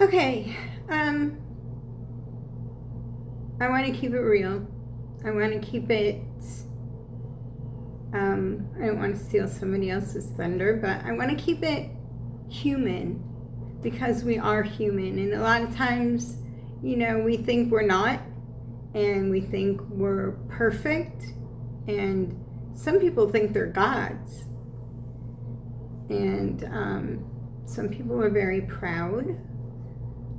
Okay, I want to keep it real. I want to keep it, I don't want to steal somebody else's thunder, but I want to keep it human because we are human. And a lot of times, we think we're not, and we think we're perfect, and some people think they're gods. And some people are very proud.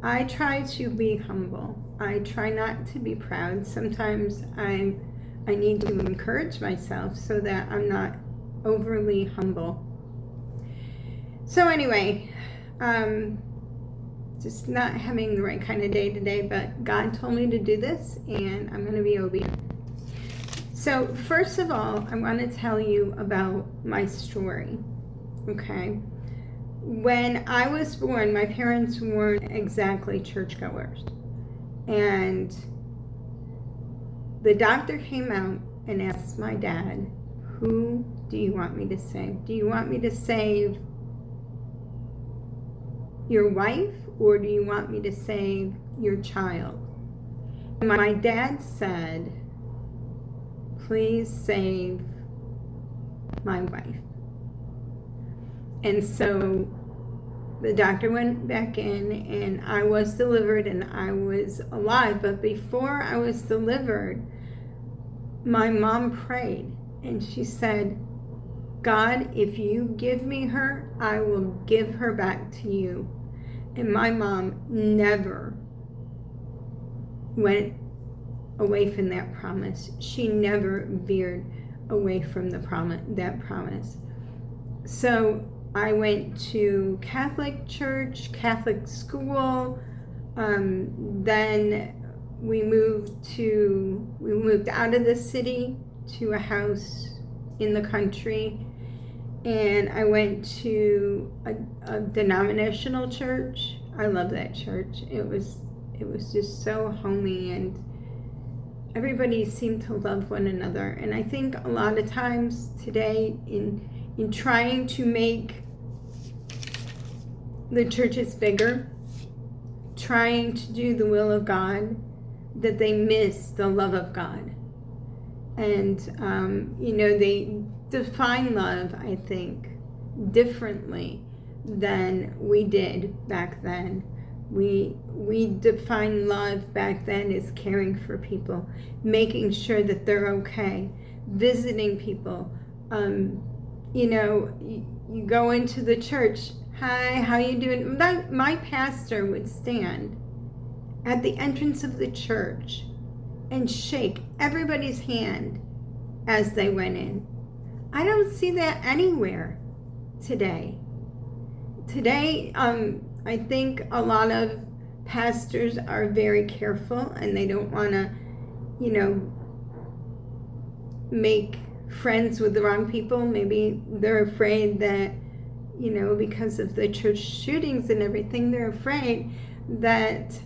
I try to be humble. I try not to be proud. Sometimes I need to encourage myself so that I'm not overly humble. So anyway, just not having the right kind of day today, but God told me to do this and I'm going to be obedient. So first of all, I want to tell you about my story, okay? When I was born, my parents weren't exactly churchgoers. And the doctor came out and asked my dad, who do you want me to save? Do you want me to save your wife, or do you want me to save your child? And my dad said, please save my wife. And so the doctor went back in and I was delivered and I was alive. But before I was delivered, my mom prayed and she said, God, if you give me her, I will give her back to you. And my mom never went away from that promise. She never veered away from that promise. So I went to Catholic church, Catholic school. Then we moved out of the city to a house in the country, and I went to a denominational church. I love that church. It was just so homey, and everybody seemed to love one another. And I think a lot of times today in trying to make the churches bigger, trying to do the will of God, that they miss the love of God. And, they define love, I think, differently than we did back then. We define love back then as caring for people, making sure that they're okay, visiting people. You go into the church, hi, how you doing? My pastor would stand at the entrance of the church and shake everybody's hand as they went in. I don't see that anywhere today. Today, I think a lot of pastors are very careful and they don't want to, make friends with the wrong people. Maybe they're afraid that, because of the church shootings and everything, they're afraid that,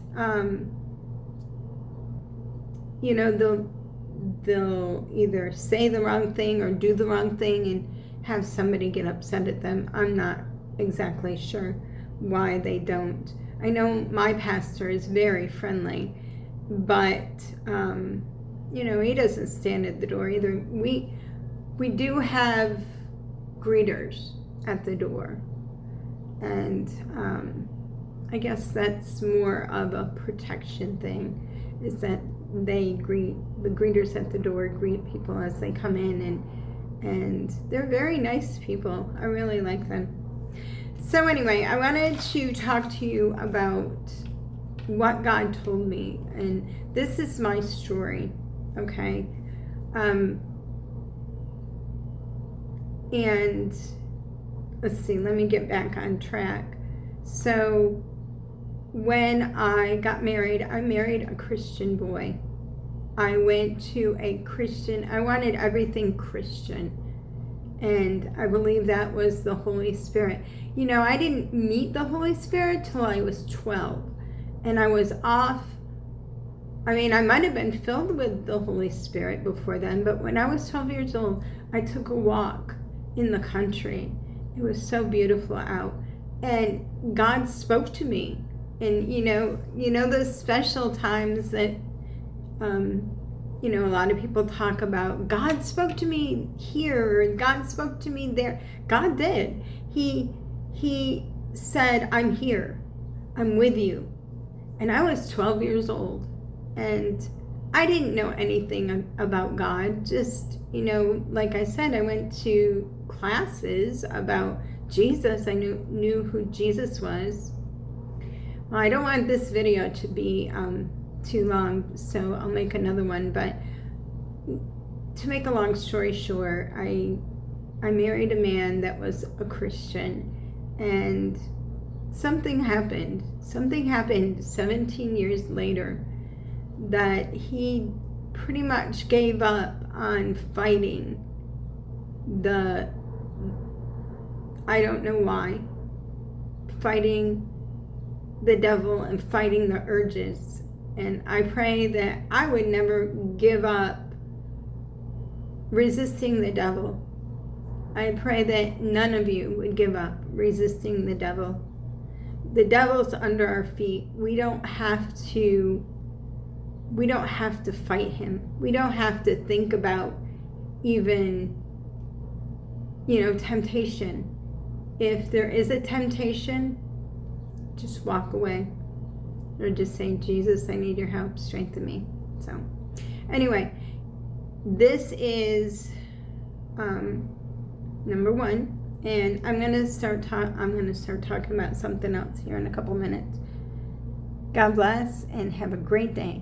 they'll either say the wrong thing or do the wrong thing and have somebody get upset at them. I'm not exactly sure why they don't. I know my pastor is very friendly, but, he doesn't stand at the door either. We do have greeters at the door, and I guess that's more of a protection thing, is that the greeters at the door greet people as they come in, and they're very nice people. I really like them. So anyway, I wanted to talk to you about what God told me, and this is my story, okay? And let's see, let me get back on track. So when I got married, I married a Christian boy. I went to a Christian, I wanted everything Christian. And I believe that was the Holy Spirit. I didn't meet the Holy Spirit till I was 12. And I was off. I might have been filled with the Holy Spirit before then, but when I was 12 years old, I took a walk in the country. It was so beautiful out. And God spoke to me And those special times that a lot of people talk about, God spoke to me here and God spoke to me there. God did. He said, I'm here. I'm with you. And I was 12 years old, and I didn't know anything about God. Just, like I said, I went to classes about Jesus. I knew who Jesus was. Well, I don't want this video to be too long, so I'll make another one. But to make a long story short, I married a man that was a Christian, and something happened 17 years later that he pretty much gave up on fighting I don't know why, fighting the devil and fighting the urges. And I pray that I would never give up resisting the devil. I pray that none of you would give up resisting the devil. The devil's under our feet. We don't have to fight him. We don't have to think about even, temptation. If there is a temptation, just walk away. Or just say, Jesus, I need your help. Strengthen me. So, anyway, this is number one. And I'm gonna start talking about something else here in a couple minutes. God bless and have a great day.